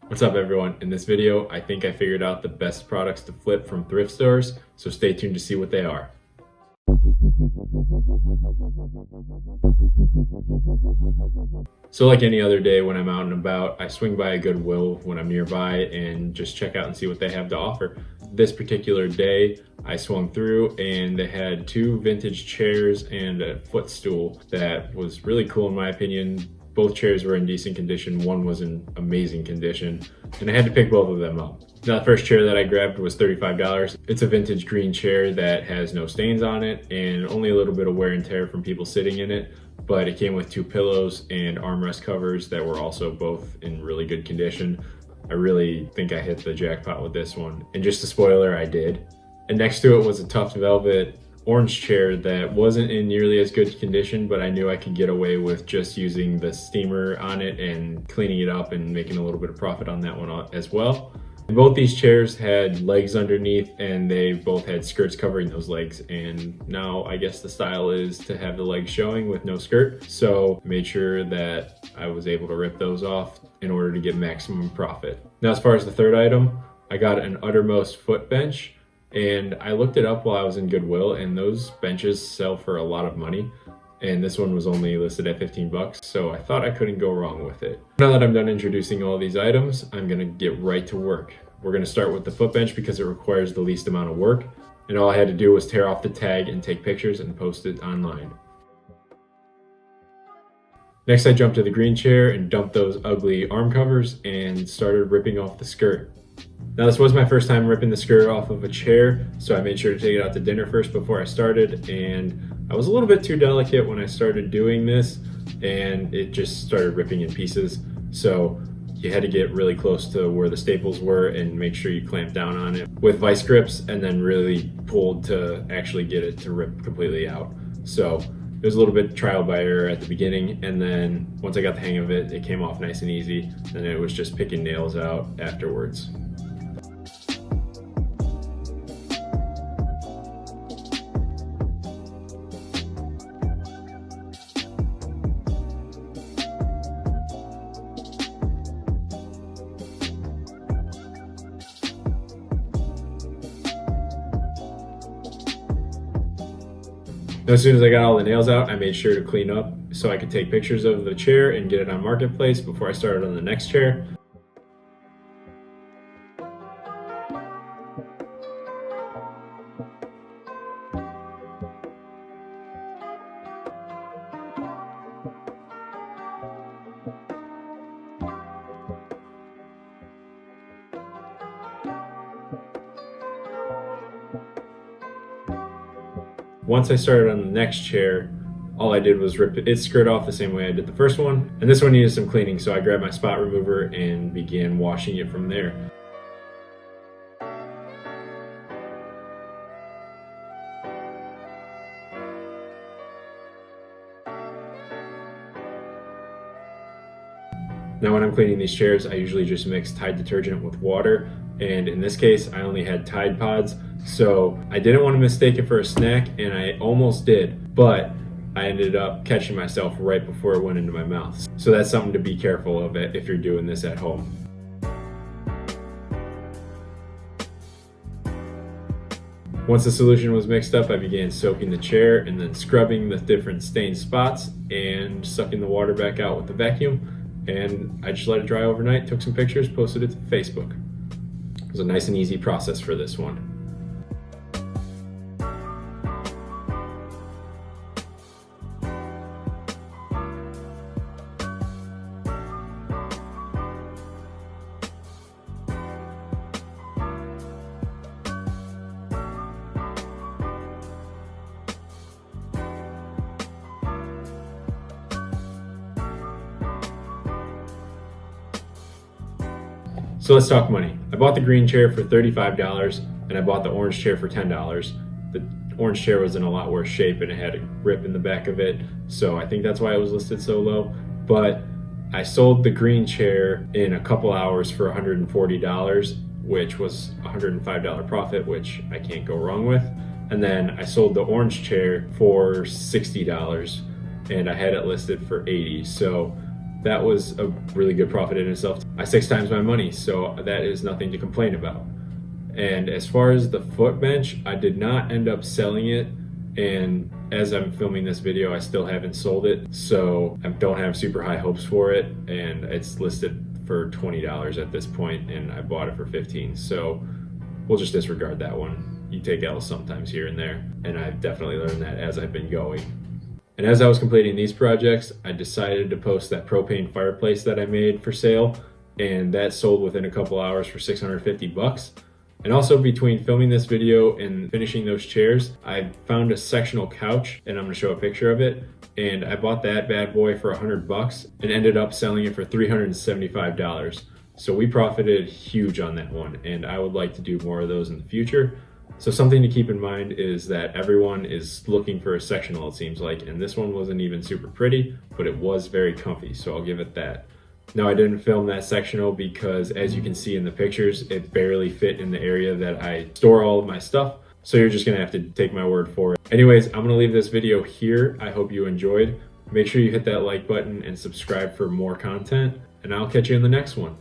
What's up everyone? In this video, I think I figured out the best products to flip from thrift stores, so stay tuned to see what they are. So like any other day when I'm out and about, I swing by a Goodwill when I'm nearby and just check out and see what they have to offer. This particular day, I swung through and they had two vintage chairs and a footstool that was really cool in my opinion. Both chairs were in decent condition. One was in amazing condition, and I had to pick both of them up. Now, the first chair that I grabbed was $35. It's a vintage green chair that has no stains on it and only a little bit of wear and tear from people sitting in it, but it came with two pillows and armrest covers that were also both in really good condition. I really think I hit the jackpot with this one, and just a spoiler, I did. And next to it was a Tufted velvet orange chair that wasn't in nearly as good condition, but I knew I could get away with just using the steamer on it and cleaning it up and making a little bit of profit on that one as well. And both these chairs had legs underneath and they both had skirts covering those legs, and now I guess the style is to have the legs showing with no skirt, so I made sure that I was able to rip those off in order to get maximum profit. Now, as far as the third item, I got an uttermost foot bench. And I looked it up while I was in Goodwill, and those benches sell for a lot of money. And this one was only listed at 15 bucks, so I thought I couldn't go wrong with it. Now that I'm done introducing all these items, I'm gonna get right to work. We're gonna start with the foot bench because it requires the least amount of work. And all I had to do was tear off the tag and take pictures and post it online. Next, I jumped to the green chair and dumped those ugly arm covers and started ripping off the skirt. Now, this was my first time ripping the skirt off of a chair, so I made sure to take it out to dinner first before I started, and I was a little bit too delicate when I started doing this, and it just started ripping in pieces. So you had to get really close to where the staples were and make sure you clamped down on it with vice grips and then really pulled to actually get it to rip completely out. So it was a little bit trial by error at the beginning, and then once I got the hang of it, it came off nice and easy, and it was just picking nails out afterwards. As soon as I got all the nails out, I made sure to clean up so I could take pictures of the chair and get it on Marketplace before I started on the next chair. Once I started on the next chair, all I did was rip its skirt off the same way I did the first one. And this one needed some cleaning, so I grabbed my spot remover and began washing it from there. Now when I'm cleaning these chairs, I usually just mix Tide detergent with water, and in this case I only had Tide Pods, so I didn't want to mistake it for a snack, and I almost did, but I ended up catching myself right before it went into my mouth. So that's something to be careful of if you're doing this at home. Once the solution was mixed up, I began soaking the chair and then scrubbing the different stained spots and sucking the water back out with the vacuum. And I just let it dry overnight, took some pictures, posted it to Facebook. It was a nice and easy process for this one. So let's talk money. I bought the green chair for $35 and I bought the orange chair for $10. The orange chair was in a lot worse shape and it had a rip in the back of it, so I think that's why it was listed so low. But I sold the green chair in a couple hours for $140, which was a $105 profit, which I can't go wrong with. And then I sold the orange chair for $60 and I had it listed for $80. So that was a really good profit in itself. I 6 times my money, so that is nothing to complain about. And as far as the foot bench, I did not end up selling it, and as I'm filming this video, I still haven't sold it, so I don't have super high hopes for it, and it's listed for $20 at this point, and I bought it for $15, so we'll just disregard that one. You take L's sometimes here and there, and I've definitely learned that as I've been going. And as I was completing these projects, I decided to post that propane fireplace that I made for sale, and that sold within a couple hours for 650 bucks. And also, between filming this video and finishing those chairs, I found a sectional couch, and I'm gonna show a picture of it. And I bought that bad boy for 100 bucks and ended up selling it for $375. So we profited huge on that one, and I would like to do more of those in the future. So something to keep in mind is that everyone is looking for a sectional, it seems like, and this one wasn't even super pretty, but it was very comfy, so I'll give it that. Now, I didn't film that sectional because, as you can see in the pictures, it barely fit in the area that I store all of my stuff. So you're just gonna have to take my word for it. Anyways, I'm gonna leave this video here. I hope you enjoyed. Make sure you hit that like button and subscribe for more content, and I'll catch you in the next one.